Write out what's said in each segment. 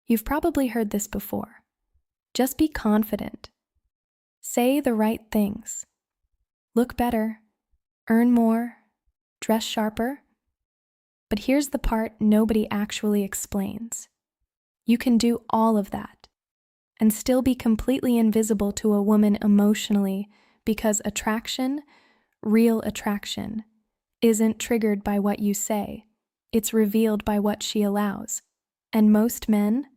You've probably heard this before. Just be confident. Say the right things. Look better. Earn more. Dress sharper. But here's the part nobody actually explains. You can do all of that and still be completely invisible to a woman emotionally because attraction, real attraction, isn't triggered by what you say. It's revealed by what she allows. And most men,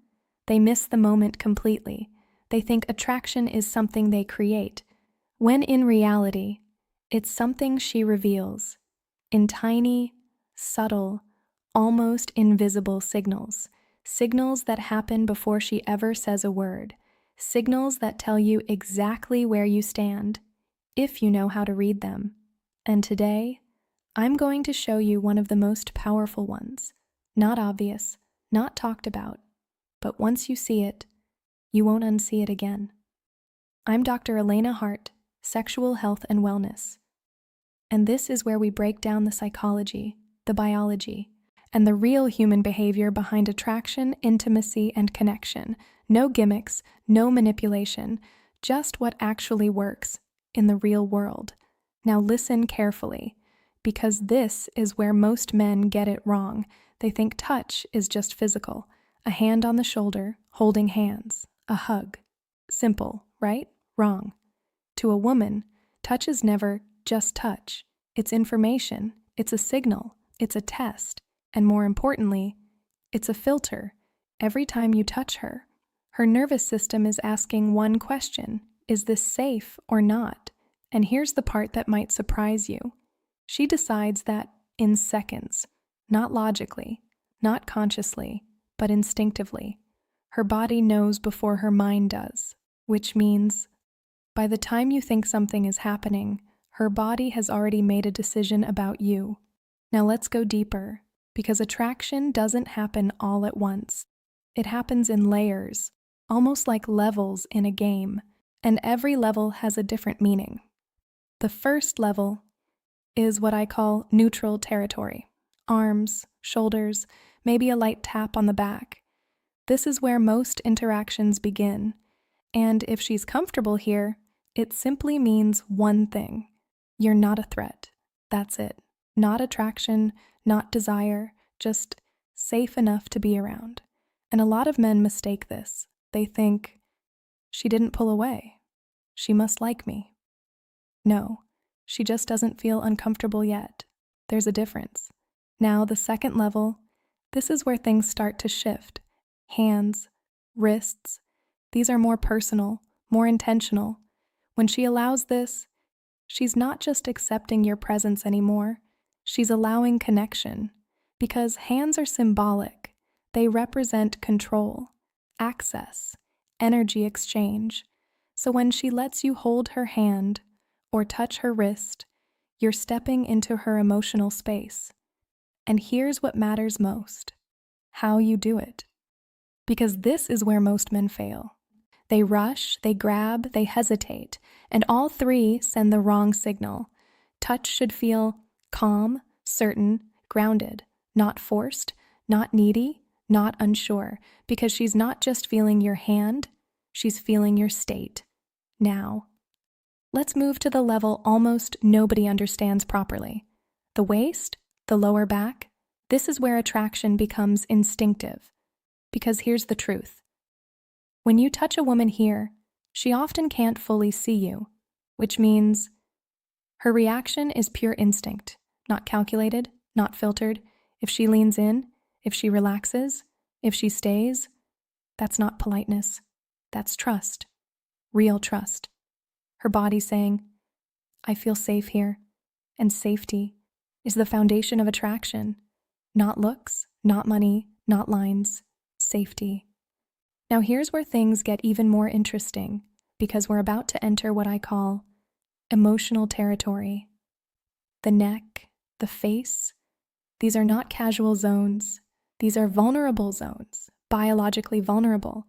they miss the moment completely. They think attraction is something they create, when in reality, it's something she reveals in tiny, subtle, almost invisible signals. Signals that happen before she ever says a word. Signals that tell you exactly where you stand, if you know how to read them. And today, I'm going to show you one of the most powerful ones. Not obvious, not talked about, but once you see it, you won't unsee it again. I'm Dr. Elena Hart, Sexual Health and Wellness. And this is where we break down the psychology, the biology, and the real human behavior behind attraction, intimacy, and connection. No gimmicks, no manipulation, just what actually works in the real world. Now listen carefully, because this is where most men get it wrong. They think touch is just physical, a hand on the shoulder, holding hands, a hug. Simple, right? Wrong. To a woman, touch is never just touch. It's information, it's a signal, it's a test. And more importantly, it's a filter. Every time you touch her, her nervous system is asking one question: is this safe or not? And here's the part that might surprise you. She decides that in seconds, not logically, not consciously, but instinctively. Her body knows before her mind does, which means by the time you think something is happening, her body has already made a decision about you. Now let's go deeper. Because attraction doesn't happen all at once. It happens in layers, almost like levels in a game, and every level has a different meaning. The first level is what I call neutral territory. Arms, shoulders, maybe a light tap on the back. This is where most interactions begin, and if she's comfortable here, it simply means one thing. You're not a threat. That's it. Not attraction, not desire, just safe enough to be around. And a lot of men mistake this. They think, she didn't pull away. She must like me. No, she just doesn't feel uncomfortable yet. There's a difference. Now, the second level, this is where things start to shift. Hands, wrists, these are more personal, more intentional. When she allows this, she's not just accepting your presence anymore. She's allowing connection, because hands are symbolic. They represent control, access, energy exchange. So when she lets you hold her hand or touch her wrist, you're stepping into her emotional space. And here's what matters most: how you do it. Because this is where most men fail. They rush, they grab, they hesitate, and all three send the wrong signal. Touch should feel calm, certain, grounded, not forced, not needy, not unsure, because she's not just feeling your hand, she's feeling your state. Now, let's move to the level almost nobody understands properly. The waist, the lower back, this is where attraction becomes instinctive. Because here's the truth. When you touch a woman here, she often can't fully see you, which means her reaction is pure instinct. Not calculated, not filtered. If she leans in, if she relaxes, if she stays, that's not politeness. That's trust. Real trust. Her body saying, I feel safe here. And safety is the foundation of attraction. Not looks, not money, not lines. Safety. Now here's where things get even more interesting, because we're about to enter what I call emotional territory. The neck, the face, these are not casual zones. These are vulnerable zones, biologically vulnerable.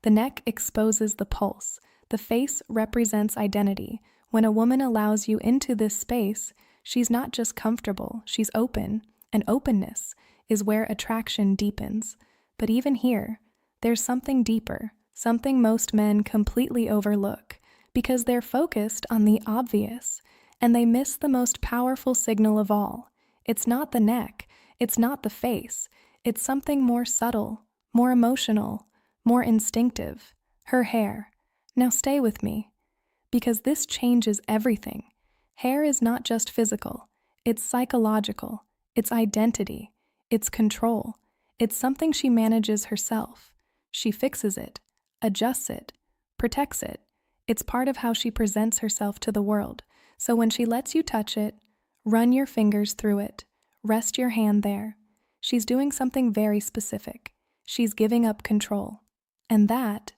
The neck exposes the pulse. The face represents identity. When a woman allows you into this space, she's not just comfortable, she's open, and openness is where attraction deepens. But even here, There's something deeper, something most men completely overlook, because they're focused on the obvious, and they miss the most powerful signal of all. It's not the neck, it's not the face, it's something more subtle, more emotional, more instinctive. Her hair. Now stay with me, because this changes everything. Hair is not just physical, it's psychological, it's identity, it's control. It's something she manages herself. She fixes it, adjusts it, protects it. It's part of how she presents herself to the world. So when she lets you touch it, run your fingers through it, rest your hand there, she's doing something very specific. She's giving up control. And that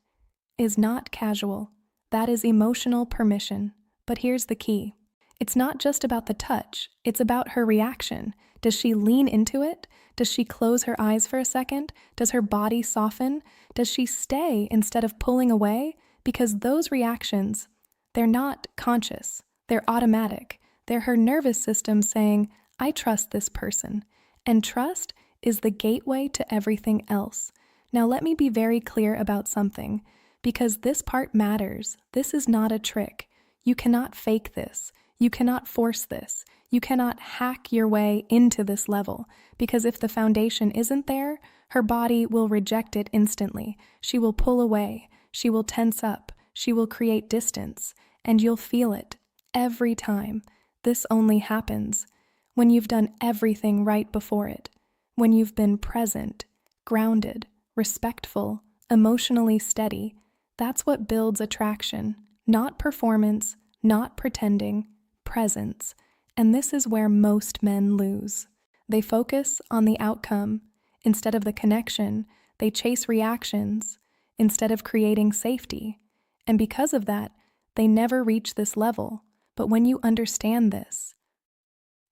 is not casual. That is emotional permission. But here's the key. It's not just about the touch, it's about her reaction. Does she lean into it? Does she close her eyes for a second? Does her body soften? Does she stay instead of pulling away? Because those reactions, they're not conscious. They're automatic. They're her nervous system saying, I trust this person. And trust is the gateway to everything else. Now let me be very clear about something, because this part matters. This is not a trick. You cannot fake this. You cannot force this. You cannot hack your way into this level, because if the foundation isn't there, her body will reject it instantly. She will pull away. She will tense up. She will create distance, and you'll feel it every time. This only happens when you've done everything right before it, when you've been present, grounded, respectful, emotionally steady. That's what builds attraction, not performance, not pretending, presence. And this is where most men lose. They focus on the outcome instead of the connection. They chase reactions instead of creating safety. And because of that, they never reach this level. But when you understand this,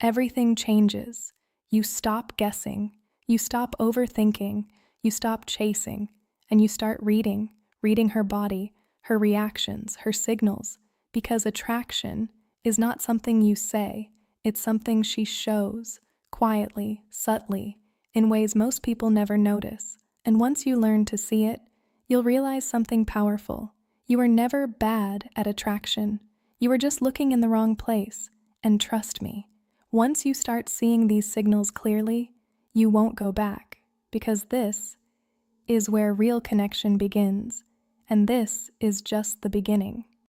everything changes. You stop guessing. You stop overthinking. You stop chasing. And you start reading her body, her reactions, her signals. Because attraction is not something you say. It's something she shows, quietly, subtly, in ways most people never notice. And once you learn to see it, you'll realize something powerful. You are never bad at attraction. You are just looking in the wrong place. And trust me, once you start seeing these signals clearly, you won't go back. Because this is where real connection begins. And this is just the beginning.